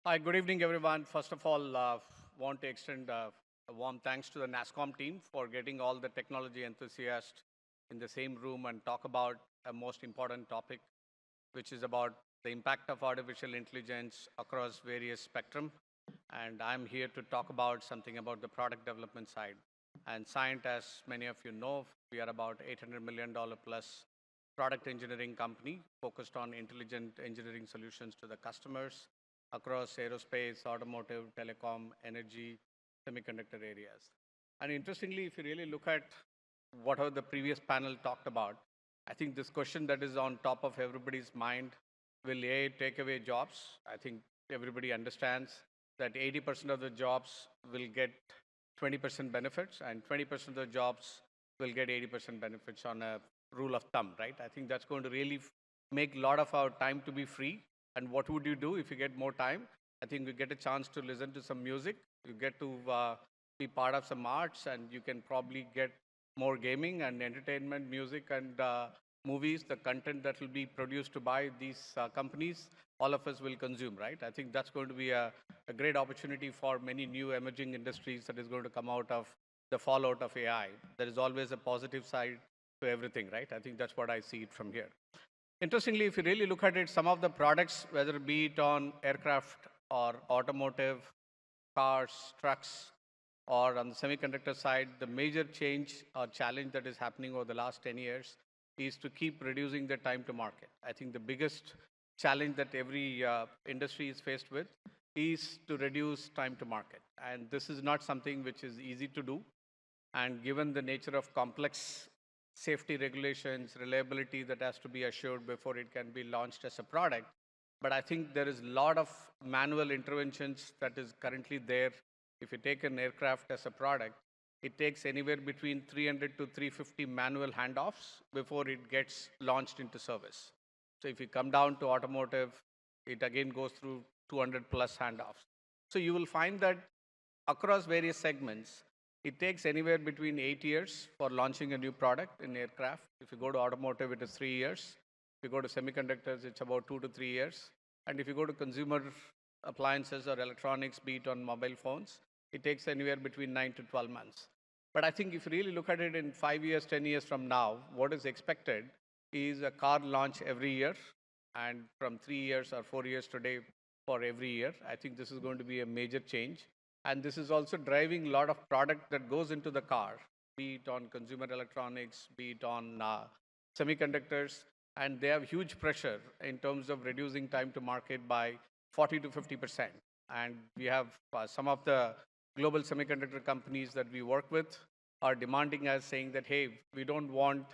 Hi, good evening, everyone. First of all, want to extend a warm thanks to the NASCOM team for getting all the technology enthusiasts in the same room and talk about a most important topic, which is about the impact of artificial intelligence across various spectrum. And I'm here to talk about something about the product development side. And Cyient, as many of you know, we are about $800 million plus product engineering company focused on intelligent engineering solutions to the customers across aerospace, automotive, telecom, energy, semiconductor areas. And interestingly, if you really look at what the previous panel talked about, I think this question that is on top of everybody's mind, will AI take away jobs? I think everybody understands that 80% of the jobs will get 20% benefits and 20% of the jobs will get 80% benefits on a rule of thumb, right? I think that's going to really make a lot of our time to be free. And what would you do if you get more time? I think you get a chance to listen to some music, you get to be part of some arts, and you can probably get more gaming and entertainment, music and movies, the content that will be produced by these companies, all of us will consume, right? I think that's going to be a great opportunity for many new emerging industries that is going to come out of the fallout of AI. There is always a positive side to everything, right? I think that's what I see it from here. Interestingly, if you really look at it, some of the products, whether it be it on aircraft or automotive, cars, trucks, or on the semiconductor side, the major change or challenge that is happening over the last 10 years is to keep reducing the time to market. I think the biggest challenge that every industry is faced with is to reduce time to market. And this is not something which is easy to do. And given the nature of complex safety regulations, reliability that has to be assured before it can be launched as a product. But I think there is a lot of manual interventions that is currently there. If you take an aircraft as a product, it takes anywhere between 300 to 350 manual handoffs before it gets launched into service. So if you come down to automotive, it again goes through 200 plus handoffs. So you will find that across various segments, it takes anywhere between 8 years for launching a new product in aircraft. If you go to automotive, it is 3 years. If you go to semiconductors, it's about 2 to 3 years. And if you go to consumer appliances or electronics, be it on mobile phones, it takes anywhere between 9 to 12 months. But I think if you really look at it in 5 years, 10 years from now, what is expected is a car launch every year, and from 3 years or 4 years today for every year. I think this is going to be a major change. And this is also driving a lot of product that goes into the car, be it on consumer electronics, be it on semiconductors. And they have huge pressure in terms of reducing time to market by 40 to 50%. And we have some of the global semiconductor companies that we work with are demanding us, saying that, hey, we don't want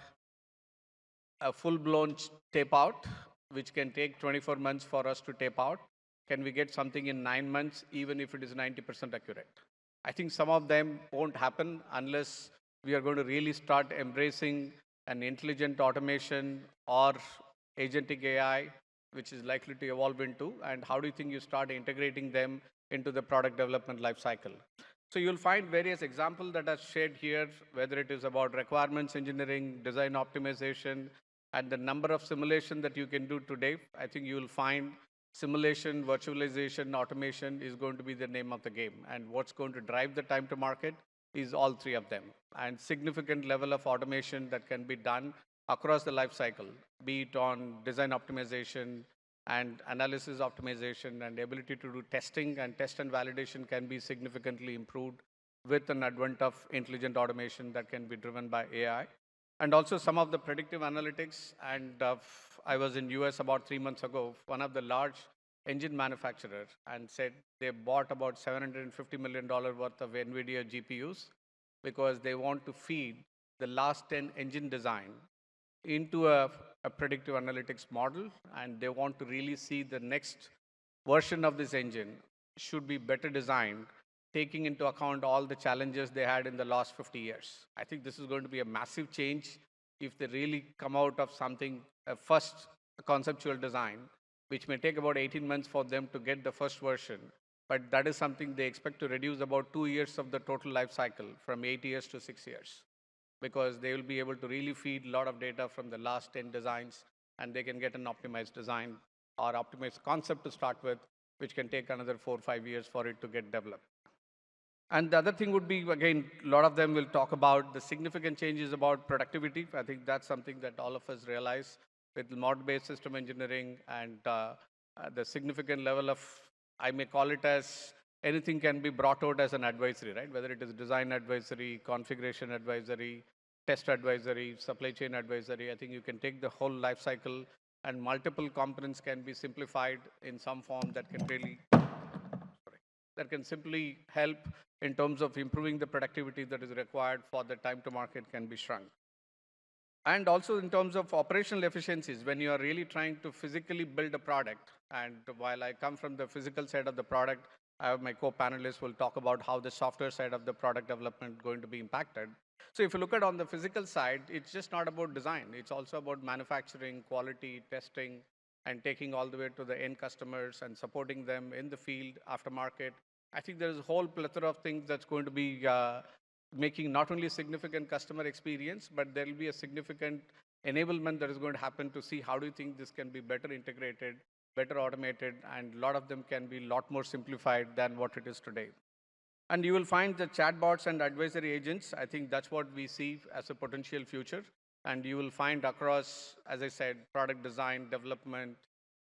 a full-blown tape out, which can take 24 months for us to tape out. Can we get something in 9 months, even if it is 90% accurate? I think some of them won't happen unless we are going to really start embracing an intelligent automation or agentic AI, which is likely to evolve into. And how do you think you start integrating them into the product development lifecycle? So you'll find various examples that are shared here, whether it is about requirements engineering, design optimization, and the number of simulation that you can do today. I think you'll find simulation, virtualization, automation is going to be the name of the game. And what's going to drive the time to market is all three of them. And significant level of automation that can be done across the life cycle, be it on design optimization and analysis optimization, and ability to do testing and test and validation can be significantly improved with an advent of intelligent automation that can be driven by AI. And also some of the predictive analytics. And I was in US about 3 months ago, one of the large engine manufacturers, and said they bought about $750 million worth of NVIDIA GPUs because they want to feed the last 10 engine design into a predictive analytics model, and they want to really see the next version of this engine should be better designed, taking into account all the challenges they had in the last 50 years. I think this is going to be a massive change if they really come out of something, a first conceptual design, which may take about 18 months for them to get the first version. But that is something they expect to reduce about 2 years of the total life cycle from 8 years to 6 years, because they will be able to really feed a lot of data from the last 10 designs, and they can get an optimized design or optimized concept to start with, which can take another 4 or 5 years for it to get developed. And the other thing would be, again, a lot of them will talk about the significant changes about productivity. I think that's something that all of us realize with mod-based system engineering and the significant level of, I may call it as, anything can be brought out as an advisory, right? Whether it is design advisory, configuration advisory, test advisory, supply chain advisory. I think you can take the whole life cycle and multiple components can be simplified in some form that can really, that can simply help in terms of improving the productivity that is required for the time to market can be shrunk. And also in terms of operational efficiencies, when you are really trying to physically build a product, and while I come from the physical side of the product, I have my co-panelists will talk about how the software side of the product development going to be impacted. So if you look at on the physical side, it's just not about design. It's also about manufacturing, quality, testing, and taking all the way to the end customers and supporting them in the field, aftermarket. I think there's a whole plethora of things that's going to be making not only significant customer experience, but there will be a significant enablement that is going to happen to see how do you think this can be better integrated, better automated, and a lot of them can be a lot more simplified than what it is today. And you will find the chatbots and advisory agents. I think that's what we see as a potential future. And you will find across, as I said, product design, development,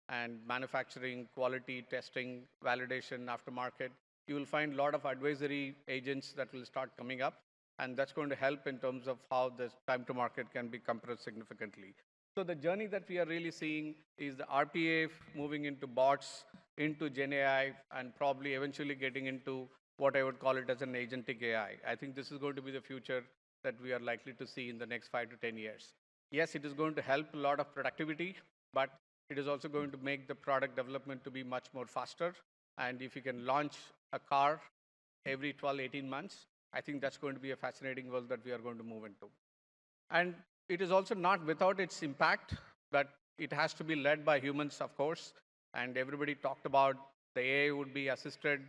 and manufacturing, quality, testing, validation, aftermarket. You will find a lot of advisory agents that will start coming up. And that's going to help in terms of how the time to market can be compressed significantly. So the journey that we are really seeing is the RPA moving into bots, into Gen AI, and probably eventually getting into what I would call it as an agentic AI. I think this is going to be the future that we are likely to see in the next 5 to 10 years. Yes, it is going to help a lot of productivity, but it is also going to make the product development to be much more faster. And if you can launch a car every 12, 18 months, I think that's going to be a fascinating world that we are going to move into. And it is also not without its impact, but it has to be led by humans, of course. And everybody talked about the AI would be assisted,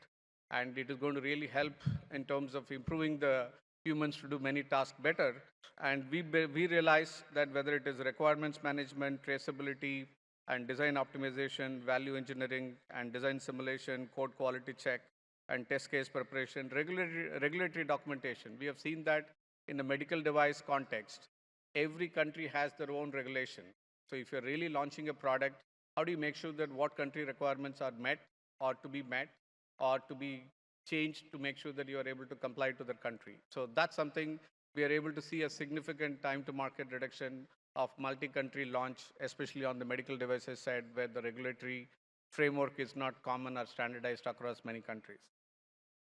and it is going to really help in terms of improving the humans to do many tasks better. And we realize that whether it is requirements management, traceability, and design optimization, value engineering, and design simulation, code quality check, and test case preparation, regulatory documentation. We have seen that in the medical device context. Every country has their own regulation. So if you're really launching a product, how do you make sure that what country requirements are met or to be met or to be changed to make sure that you are able to comply to the country? So that's something we are able to see a significant time to market reduction of multi-country launch, especially on the medical devices side, where the regulatory framework is not common or standardized across many countries.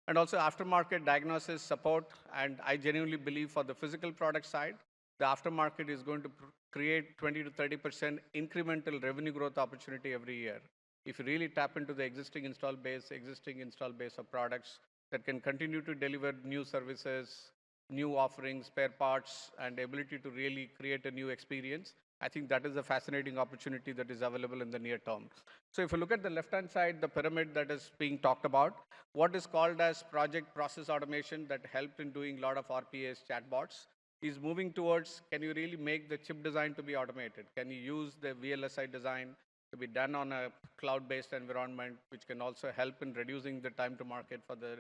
And also aftermarket diagnosis support. And I genuinely believe for the physical product side, the aftermarket is going to create 20 to 30% incremental revenue growth opportunity every year. If you really tap into the existing install base of products that can continue to deliver new services, new offerings, spare parts, and the ability to really create a new experience, I think that is a fascinating opportunity that is available in the near term. So if you look at the left-hand side, the pyramid that is being talked about, what is called as project process automation that helped in doing a lot of RPAs, chatbots, is moving towards, can you really make the chip design to be automated? Can you use the VLSI design to be done on a cloud-based environment, which can also help in reducing the time to market for the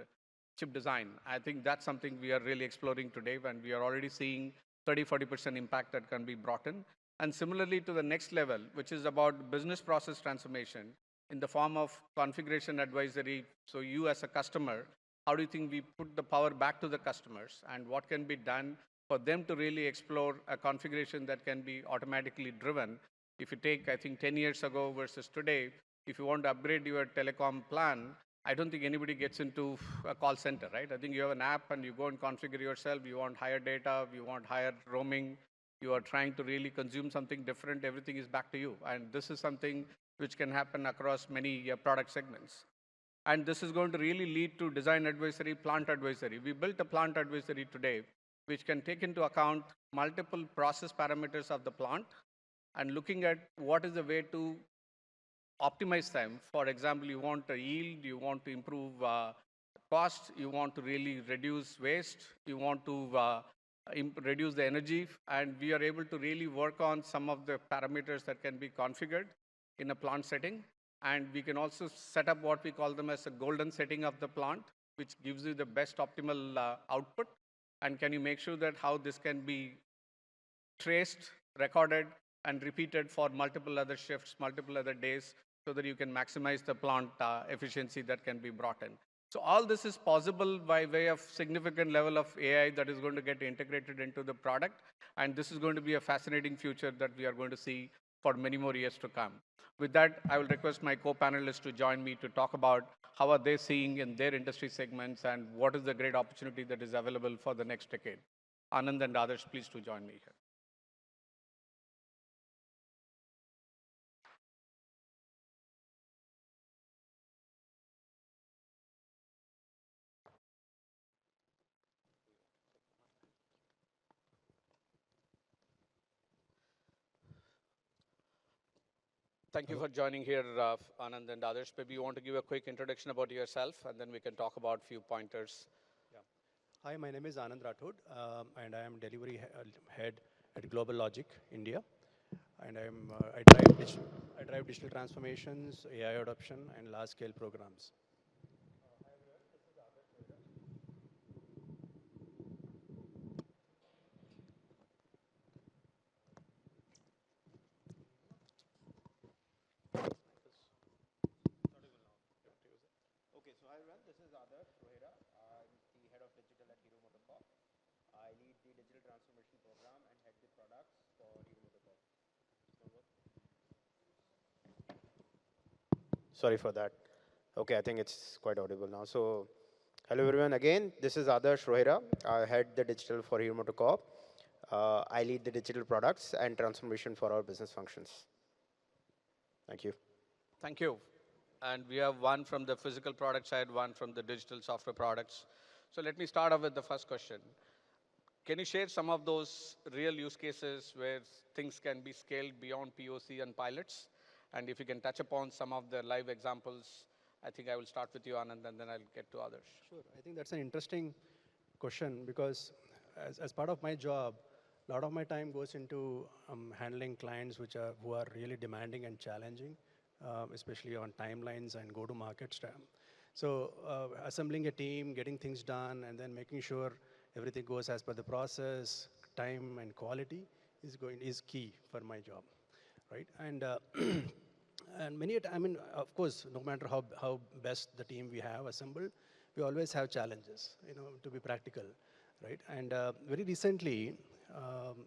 chip design? I think that's something we are really exploring today, and we are already seeing 30, 40% impact that can be brought in. And similarly to the next level, which is about business process transformation in the form of configuration advisory. So you as a customer, how do you think we put the power back to the customers, and what can be done for them to really explore a configuration that can be automatically driven? If you take, I think, 10 years ago versus today, if you want to upgrade your telecom plan, I don't think anybody gets into a call center, right? I think you have an app and you go and configure yourself. You want higher data, you want higher roaming, you are trying to really consume something different, everything is back to you. And this is something which can happen across many product segments. And this is going to really lead to design advisory, plant advisory. We built a plant advisory today, which can take into account multiple process parameters of the plant and looking at what is the way to optimize them. For example, you want a yield, you want to improve cost, you want to really reduce waste, you want to reduce the energy, and we are able to really work on some of the parameters that can be configured in a plant setting. And we can also set up what we call them as a golden setting of the plant, which gives you the best optimal output. And can you make sure that how this can be traced, recorded, and repeated for multiple other shifts, multiple other days, so that you can maximize the plant efficiency that can be brought in. So all this is possible by way of significant level of AI that is going to get integrated into the product. And this is going to be a fascinating future that we are going to see for many more years to come. With that, I will request my co-panelists to join me to talk about how are they seeing in their industry segments and what is the great opportunity that is available for the next decade. Anand and Aadarsh, please to join me here. Thank you for joining here, Anand and Aadarsh. Maybe you want to give a quick introduction about yourself, and then we can talk about a few pointers. Yeah. Hi, my name is Anand Rathod, and I am delivery head at GlobalLogic, India. And I drive digital transformations, AI adoption, and large-scale programs. Okay, so hi everyone, this is Aadarsh Rohira. I'm the head of digital at Hero MotoCorp. I lead the digital transformation program and head the products for Hero MotoCorp. Sorry for that. Okay, I think it's quite audible now. So, hello everyone again. This is Aadarsh Rohira. I head the digital for Hero MotoCorp. I lead the digital products and transformation for our business functions. Thank you. Thank you. And we have one from the physical product side, one from the digital software products. So let me start off with the first question. Can you share some of those real use cases where things can be scaled beyond POC and pilots? And if you can touch upon some of the live examples, I think I will start with you, Anand, and then I'll get to others. Sure. I think that's an interesting question because as part of my job, a lot of my time goes into handling clients who are really demanding and challenging, especially on timelines and go-to-market. So assembling a team, getting things done, and then making sure everything goes as per the process, time and quality is key for my job, right? And and I mean, of course, no matter how best the team we have assembled, we always have challenges, to be practical, right? And very recently,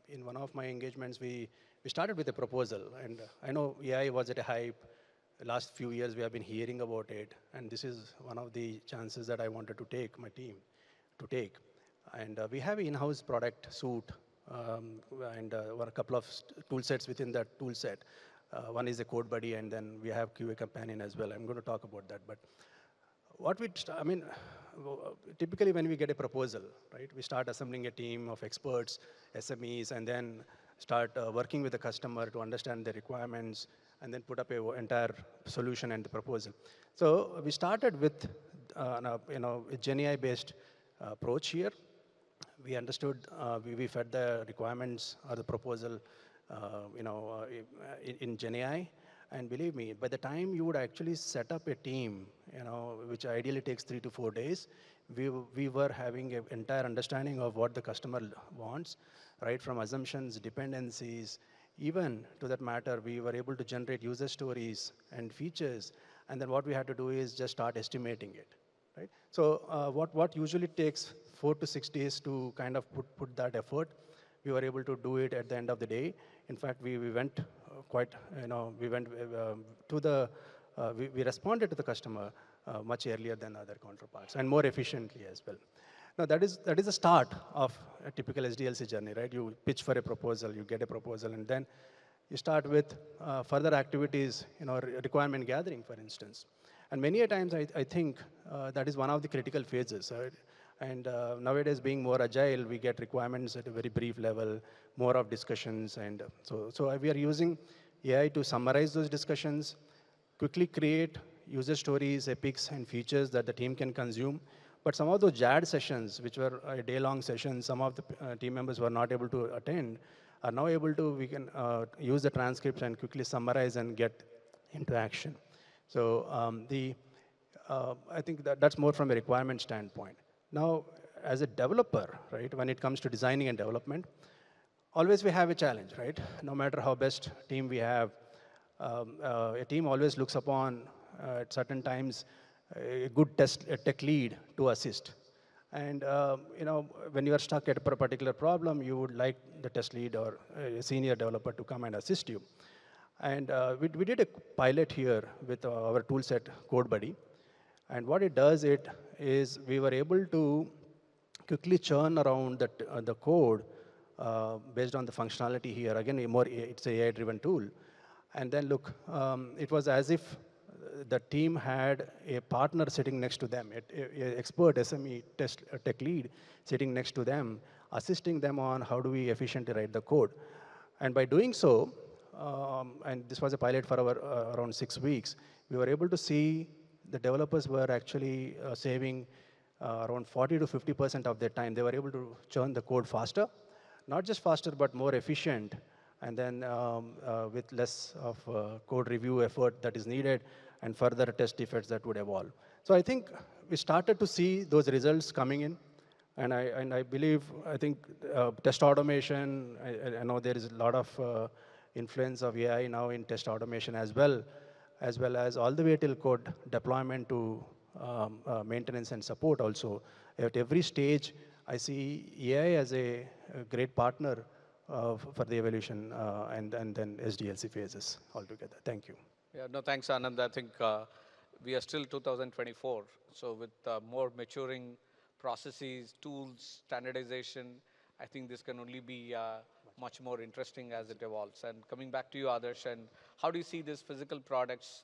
in one of my engagements, we started with a proposal, and I know AI was at a hype. The last few years, we have been hearing about it, and this is one of the chances that I wanted to take, my team to take. And we have in-house product suite, and a couple of tool sets within that tool set. One is a code buddy, and then we have QA companion as well. I'm going to talk about that. But I mean, typically when we get a proposal, right, we start assembling a team of experts, SMEs, and then start working with the customer to understand the requirements, and then put up a entire solution and the proposal. So we started with, a GenAI-based approach here. We understood, we fed the requirements or the proposal, in GenAI. And believe me, by the time you would actually set up a team, which ideally takes 3 to 4 days, we were having an entire understanding of what the customer wants, right? From assumptions, dependencies, even to that matter, we were able to generate user stories and features. And then what we had to do is just start estimating it, right? So what usually takes 4 to 6 days to kind of put that effort, we were able to do it at the end of the day. In fact, we went we responded to the customer much earlier than other counterparts and more efficiently as well. Now that is the start of a typical SDLC journey, right? You pitch for a proposal, you get a proposal, and then you start with further activities, requirement gathering, for instance. And many a times, I think that is one of the critical phases. Right? And nowadays, being more agile, we get requirements at a very brief level, more of discussions. And so we are using AI to summarize those discussions, quickly create user stories, epics, and features that the team can consume. But some of those JAD sessions, which were a day-long sessions, some of the team members were not able to attend, are now we can use the transcripts and quickly summarize and get into action. So I think that's more from a requirement standpoint. Now, as a developer, right, when it comes to designing and development, always we have a challenge, right? No matter how best team we have, a team always looks upon at certain times a good a tech lead to assist. And when you are stuck at a particular problem, you would like the test lead or a senior developer to come and assist you. And we did a pilot here with our toolset CodeBuddy. And what it does, it is we were able to quickly churn around the code based on the functionality here. Again, it's a AI-driven tool. And then look, it was as if the team had a partner sitting next to them, a expert SME tech lead sitting next to them, assisting them on how do we efficiently write the code. And by doing so, and this was a pilot for around 6 weeks, we were able to see the developers were actually saving around 40 to 50% of their time. They were able to churn the code faster, not just faster, but more efficient, and then with less of code review effort that is needed and further test defects that would evolve. So I think we started to see those results coming in. And I believe, I think test automation, I know there is a lot of influence of AI now in test automation as well as all the way till code deployment to maintenance and support also. At every stage, I see AI as a great partner for the evolution and then SDLC phases altogether. Thank you. Yeah, no, thanks, Anand. I think we are still 2024, so with more maturing processes, tools, standardization, I think this can only be much more interesting as it evolves. And coming back to you, Adarsh, and how do you see these physical products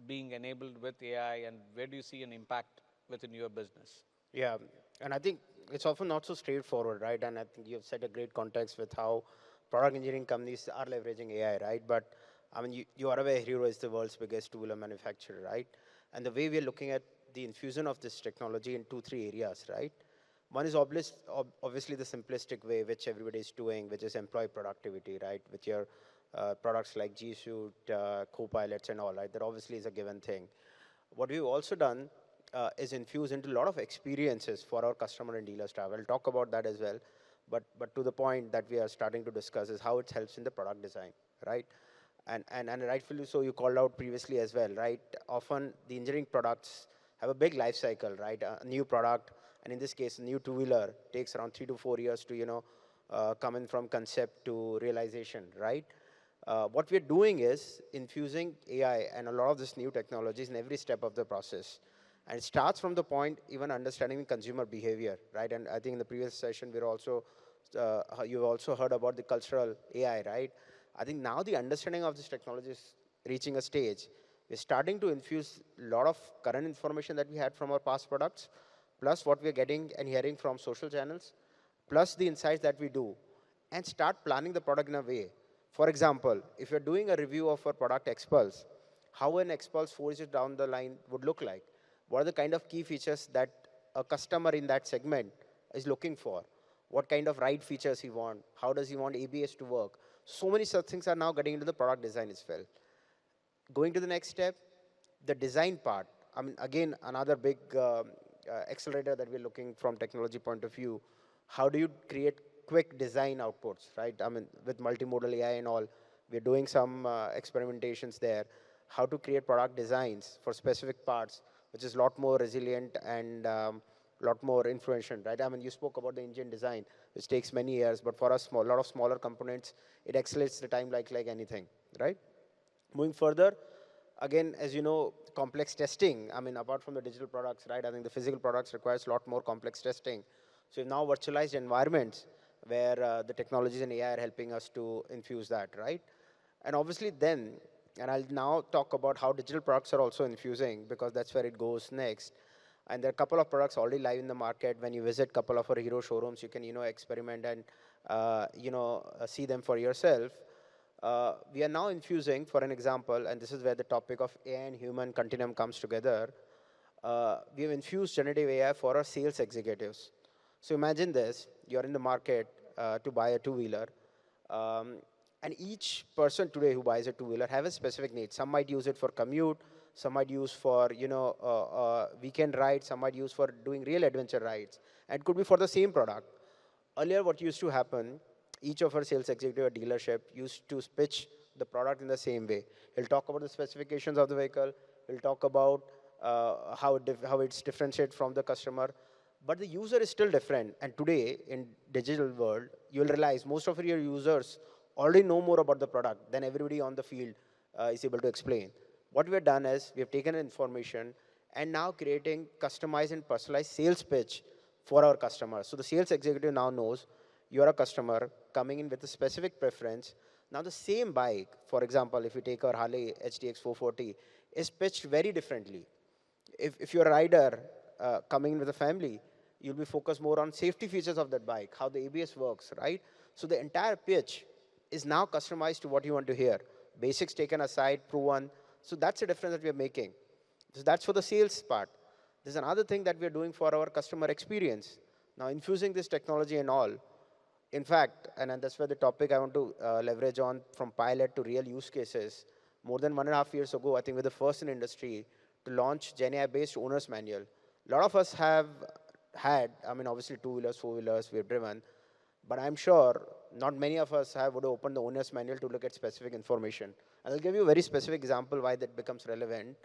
being enabled with AI, and where do you see an impact within your business? Yeah, and I think it's often not so straightforward, right? And I think you've set a great context with how product engineering companies are leveraging AI, right? But I mean, you are aware Hero is the world's biggest two-wheeler manufacturer, right? And the way we're looking at the infusion of this technology in 2, 3 areas, right? One is obviously the simplistic way, which everybody is doing, which is employee productivity, right? With your products like G Suite, Copilots and all, right? That obviously is a given thing. What we've also done is infuse into a lot of experiences for our customer and dealer staff. I'll talk about that as well. But to the point that we are starting to discuss is how it helps in the product design, right? And rightfully so, you called out previously as well, right? Often the engineering products have a big life cycle, right? A new product, and in this case, a new two-wheeler takes around 3 to 4 years to, come in from concept to realization, right? What we're doing is infusing AI and a lot of this new technologies in every step of the process. And it starts from the point even understanding consumer behavior, right? And I think in the previous session, you've also heard about the cultural AI, right? I think now the understanding of this technology is reaching a stage. We're starting to infuse a lot of current information that we had from our past products, plus what we're getting and hearing from social channels, plus the insights that we do, and start planning the product in a way. For example, if you're doing a review of a product Expulse, how an Expulse 4 years down the line would look like? What are the kind of key features that a customer in that segment is looking for? What kind of ride features he wants? How does he want ABS to work? So many such things are now getting into the product design as well. Going to the next step, the design part. I mean, again, another big accelerator that we're looking from technology point of view. How do you create quick design outputs, right? I mean, with multimodal AI and all, we're doing some experimentations there. How to create product designs for specific parts, which is a lot more resilient and a lot more influential, right? I mean, you spoke about the engine design, which takes many years, but for a lot of smaller components, it accelerates the time like anything, right? Moving further, again, as you know, complex testing, I mean, apart from the digital products, right, I think the physical products requires a lot more complex testing. So now virtualized environments where the technologies and AI are helping us to infuse that, right? And obviously then, and I'll now talk about how digital products are also infusing because that's where it goes next. And there are a couple of products already live in the market. When you visit a couple of our Hero showrooms, you can, experiment and, see them for yourself. We are now infusing, for an example, and this is where the topic of AI and human continuum comes together. We have infused generative AI for our sales executives. So imagine this, you're in the market to buy a two-wheeler, and And each person today who buys a two-wheeler have a specific need. Some might use it for commute, some might use for weekend rides, some might use for doing real adventure rides, and it could be for the same product. Earlier, what used to happen, each of our sales executive at dealership used to pitch the product in the same way. He'll talk about the specifications of the vehicle, he'll talk about how it's differentiated from the customer, but the user is still different. And today, in digital world, you'll realize most of your users already know more about the product than everybody on the field is able to explain. What we have done is we have taken information and now creating customized and personalized sales pitch for our customers. So the sales executive now knows you're a customer coming in with a specific preference. Now the same bike, for example, if you take our Harley HTX 440, is pitched very differently. If you're a rider coming in with a family, you'll be focused more on safety features of that bike, how the ABS works, right? So the entire pitch is now customized to what you want to hear. Basics taken aside, proven. So that's the difference that we are making. So that's for the sales part. There's another thing that we are doing for our customer experience. Now infusing this technology and all, in fact, and that's where the topic I want to leverage on from pilot to real use cases. More than 1.5 years ago, I think we're the first in industry to launch GenAI-based owner's manual. A lot of us have had, I mean, obviously two-wheelers, four-wheelers, we've driven, but I'm sure not many of us would open the owner's manual to look at specific information. And I'll give you a very specific example why that becomes relevant.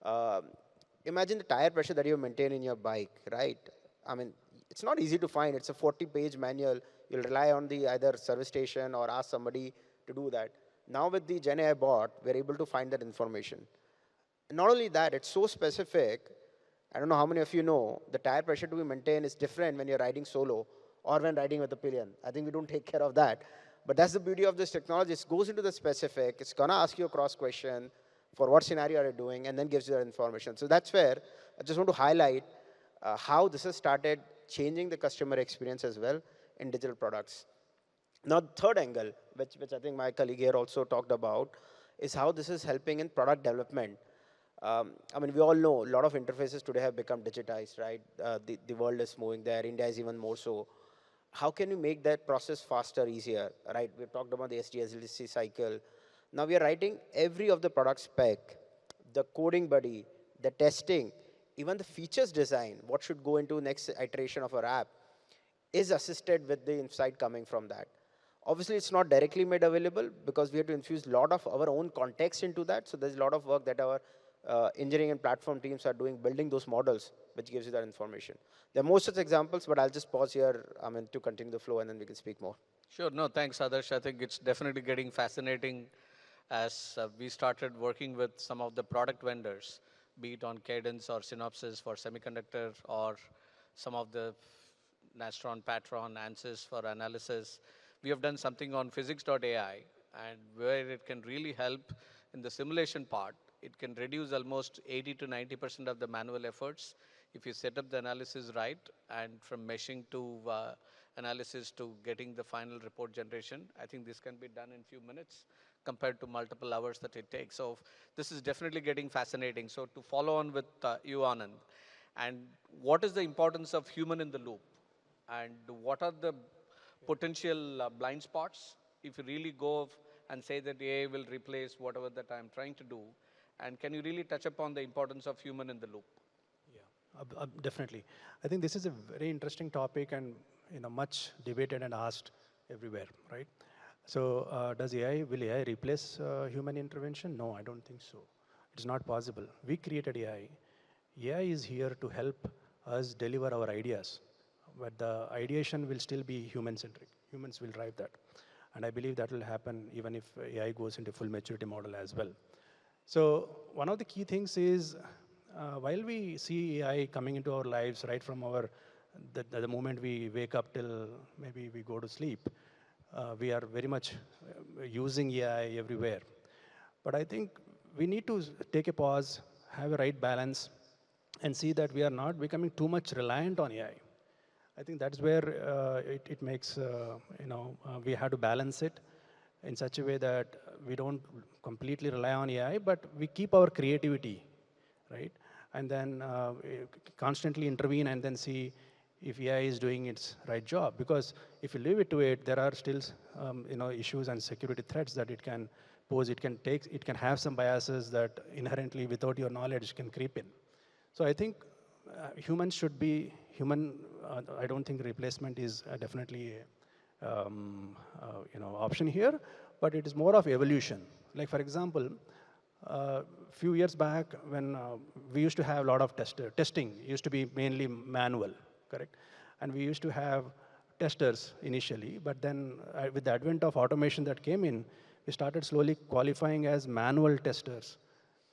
Uh, Imagine the tire pressure that you maintain in your bike, right? I mean, it's not easy to find. It's a 40-page manual. You'll rely on the either service station or ask somebody to do that. Now with the GenAI bot, we're able to find that information. Not only that, it's so specific. I don't know how many of you know, the tire pressure to be maintained is different when you're riding solo or when riding with a pillion. I think we don't take care of that. But that's the beauty of this technology. It goes into the specific. It's going to ask you a cross question for what scenario are you doing, and then gives you that information. So that's where I just want to highlight how this has started changing the customer experience as well in digital products. Now, the third angle, which I think my colleague here also talked about, is how this is helping in product development. I mean, we all know a lot of interfaces today have become digitized, right? The world is moving there. India is even more so. How can you make that process faster, easier, right? We've talked about the SDLC cycle. Now we are writing every of the product spec, the coding buddy, the testing, even the features design, what should go into next iteration of our app, is assisted with the insight coming from that. Obviously, it's not directly made available because we have to infuse a lot of our own context into that. So there's a lot of work that our engineering and platform teams are doing, building those models, which gives you that information. There are more such examples, but I'll just pause here to continue the flow, and then we can speak more. Sure. No, thanks, Aadarsh. I think it's definitely getting fascinating as we started working with some of the product vendors, be it on Cadence or Synopsys for semiconductor or some of the Nastron, Patron, ANSYS for analysis. We have done something on physics.ai, and where it can really help in the simulation part. It can reduce almost 80 to 90% of the manual efforts if you set up the analysis right, and from meshing to analysis to getting the final report generation. I think this can be done in few minutes compared to multiple hours that it takes. So this is definitely getting fascinating. So to follow on with you, Anand, and what is the importance of human in the loop? And what are the potential blind spots if you really go and say that AI will replace whatever that I'm trying to do? And can you really touch upon the importance of human in the loop? Yeah, definitely. I think this is a very interesting topic and much debated and asked everywhere, right? So will AI replace human intervention? No, I don't think so. It's not possible. We created AI. AI is here to help us deliver our ideas, but the ideation will still be human-centric. Humans will drive that. And I believe that will happen even if AI goes into full maturity model as well. So one of the key things is, while we see AI coming into our lives right from the moment we wake up till maybe we go to sleep, we are very much using AI everywhere. But I think we need to take a pause, have a right balance, and see that we are not becoming too much reliant on AI. I think that's where it makes, we have to balance it in such a way that we don't completely rely on AI, but we keep our creativity, right? And then constantly intervene and then see if AI is doing its right job. Because if you leave it to it, there are still issues and security threats that it can pose. It can have some biases that inherently, without your knowledge, can creep in. So I think humans should be human. I don't think replacement is definitely option here, but it is more of evolution. Like for example, few years back when we used to have a lot of testing used to be mainly manual, correct? And we used to have testers initially, but then with the advent of automation that came in, we started slowly qualifying as manual testers.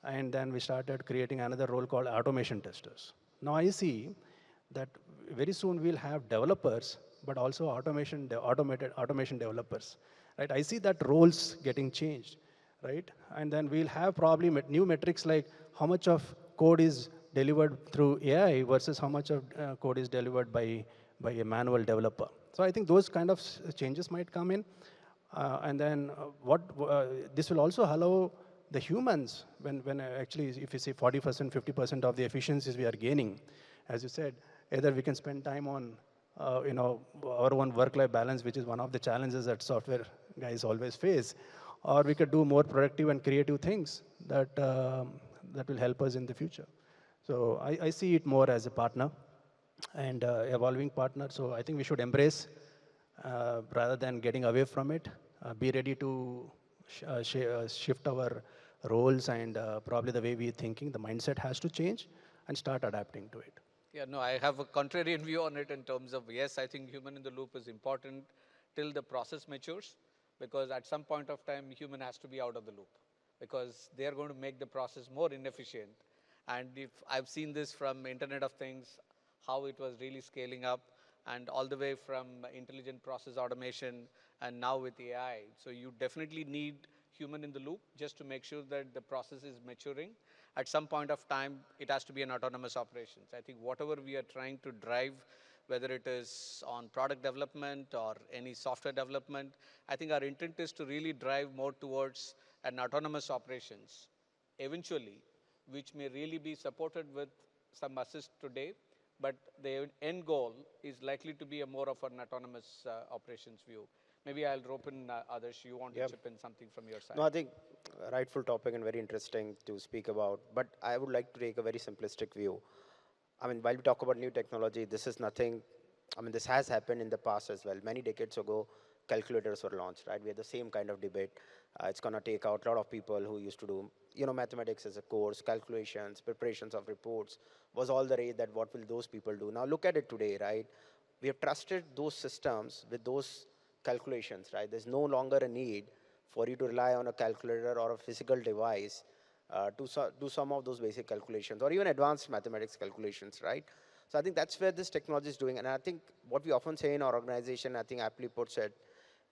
And then we started creating another role called automation testers. Now I see that very soon we'll have developers, but also automated automation developers, right? I see that roles getting changed, right? And then we'll have probably new metrics like how much of code is delivered through AI versus how much of code is delivered by a manual developer. So I think those kind of changes might come in. And then this will also allow the humans, when actually, if you say 40%, 50% of the efficiencies we are gaining, as you said, either we can spend time on our own work-life balance, which is one of the challenges that software guys always face, or we could do more productive and creative things that will help us in the future. So I see it more as a partner and evolving partner. So I think we should embrace rather than getting away from it. Be ready to shift our roles and probably the way we're thinking. The mindset has to change and start adapting to it. Yeah, no, I have a contrarian view on it in terms of, yes, I think human in the loop is important till the process matures, because at some point of time, human has to be out of the loop because they are going to make the process more inefficient. And if I've seen this from Internet of Things, how it was really scaling up, and all the way from intelligent process automation and now with AI. So you definitely need human in the loop just to make sure that the process is maturing. At some point of time, it has to be an autonomous operations. I think whatever we are trying to drive, whether it is on product development or any software development, I think our intent is to really drive more towards an autonomous operations eventually, which may really be supported with some assist today, but the end goal is likely to be a more of an autonomous operations view. Maybe I'll rope in Aadarsh. You want to chip in something from your side? No, I think rightful topic and very interesting to speak about. But I would like to take a very simplistic view. I mean, while we talk about new technology, this is nothing. I mean, this has happened in the past as well. Many decades ago, calculators were launched, right? We had the same kind of debate. It's going to take out a lot of people who used to do, mathematics as a course, calculations, preparations of reports, was all the rage that what will those people do. Now look at it today, right? We have trusted those systems with those calculations, right? There's no longer a need for you to rely on a calculator or a physical device to do some of those basic calculations or even advanced mathematics calculations, right? So I think that's where this technology is doing. And I think what we often say in our organization, I think aptly puts it,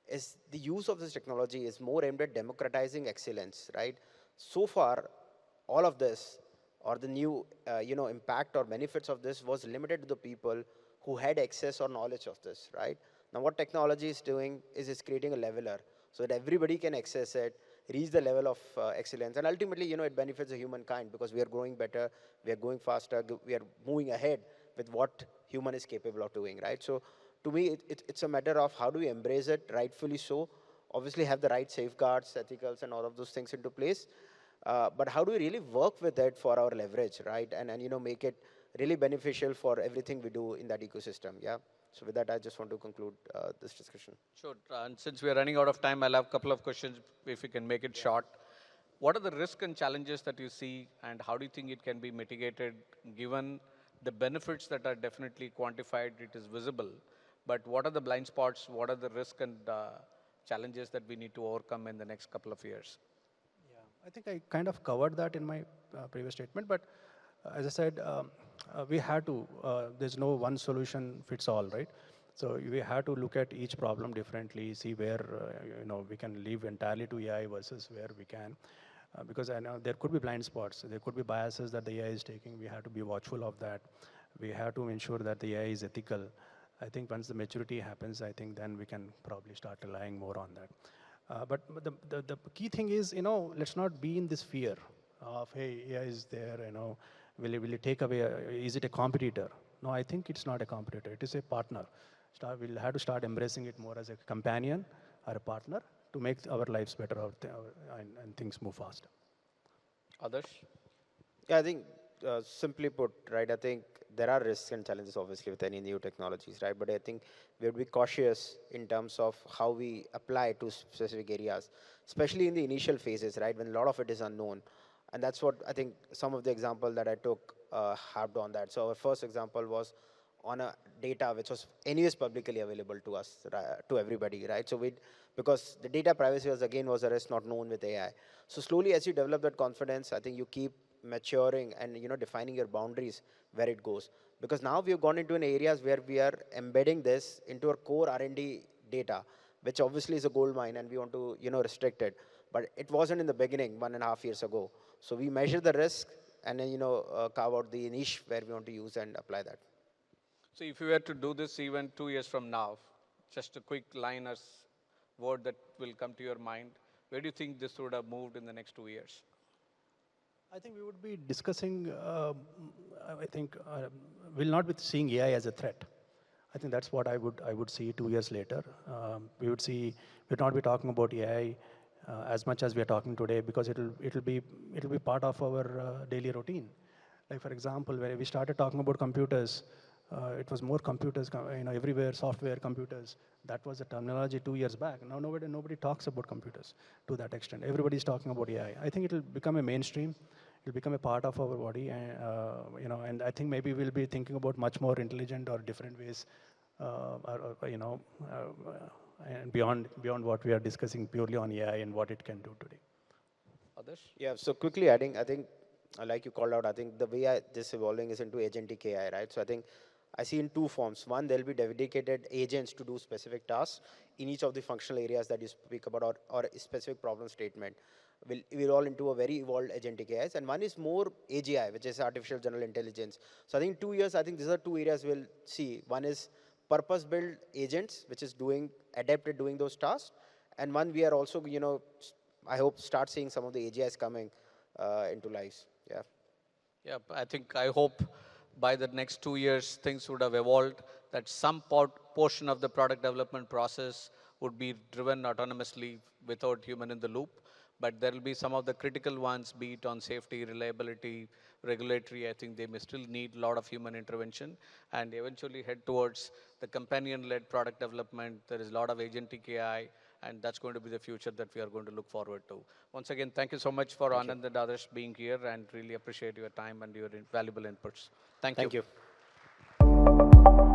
is the use of this technology is more aimed at democratizing excellence, right? So far, all of this or the new impact or benefits of this was limited to the people who had access or knowledge of this, right? Now what technology is doing is it's creating a leveler so that everybody can access it, reach the level of excellence. And ultimately, it benefits the humankind because we are growing better, we are going faster, we are moving ahead with what human is capable of doing, right? So to me, it's a matter of how do we embrace it, rightfully so. Obviously have the right safeguards, ethicals, and all of those things into place. But how do we really work with it for our leverage, right? And make it really beneficial for everything we do in that ecosystem, yeah? So with that, I just want to conclude this discussion. Sure. And since we are running out of time, I'll have a couple of questions if you can make it short. What are the risks and challenges that you see, and how do you think it can be mitigated given the benefits that are definitely quantified, it is visible, but what are the blind spots, what are the risks and challenges that we need to overcome in the next couple of years? Yeah, I think I kind of covered that in my previous statement, but as I said, we had to, there's no one solution fits all, right? So we have to look at each problem differently, see where we can leave entirely to AI versus where we can. Because I know there could be blind spots, there could be biases that the AI is taking. We have to be watchful of that. We have to ensure that the AI is ethical. I think once the maturity happens, I think then we can probably start relying more on that. But the key thing is, let's not be in this fear of, hey, AI is there, will it take away, is it a competitor? No, I think it's not a competitor. It is a partner. We'll have to start embracing it more as a companion or a partner to make our lives better and things move faster. Others? Yeah, I think simply put, right, I think there are risks and challenges obviously with any new technologies, right? But I think we would be cautious in terms of how we apply to specific areas, especially in the initial phases, right, when a lot of it is unknown. And that's what I think some of the example that I took harped on that. So our first example was on a data which was anyways publicly available to us, to everybody, right? So we, because the data privacy was again was a risk not known with AI. So slowly as you develop that confidence, I think you keep maturing and defining your boundaries where it goes. Because now we have gone into an areas where we are embedding this into our core R&D data, which obviously is a gold mine, and we want to restrict it. But it wasn't in the beginning 1.5 years ago. So we measure the risk and then carve out the niche where we want to use and apply that. So if you were to do this even 2 years from now, just a quick line as word that will come to your mind, where do you think this would have moved in the next 2 years? I think we would be discussing, I think we'll not be seeing AI as a threat. I think that's what I would see 2 years later. We'd not be talking about AI as much as we are talking today, because it'll be part of our daily routine. Like for example, when we started talking about computers, it was more computers, everywhere, software, computers. That was the terminology 2 years back. Now nobody talks about computers to that extent. Everybody's talking about AI. I think it'll become a mainstream. It'll become a part of our body, and and I think maybe we'll be thinking about much more intelligent or different ways, and beyond what we are discussing purely on AI and what it can do today. Others? Yeah, so quickly adding, I think, like you called out, I think the way this evolving is into agentic AI, right? So I think I see in two forms. One, there'll be dedicated agents to do specific tasks in each of the functional areas that you speak about, or a specific problem statement. We'll all into a very evolved agentic AIs. And one is more AGI, which is artificial general intelligence. So I think 2 years, I think these are two areas we'll see. One is purpose-built agents, which is adapted doing those tasks. And one, we are also, I hope start seeing some of the AGIs coming into lives. Yeah. Yeah, I hope by the next 2 years, things would have evolved, that some portion of the product development process would be driven autonomously without human in the loop. But there will be some of the critical ones, be it on safety, reliability, regulatory. I think they may still need a lot of human intervention, and eventually head towards the companion-led product development. There is a lot of agentic AI, and that's going to be the future that we are going to look forward to. Once again, thank you so much for Thank you. Anand and others being here, and really appreciate your time and your valuable inputs. Thank you. Thank you.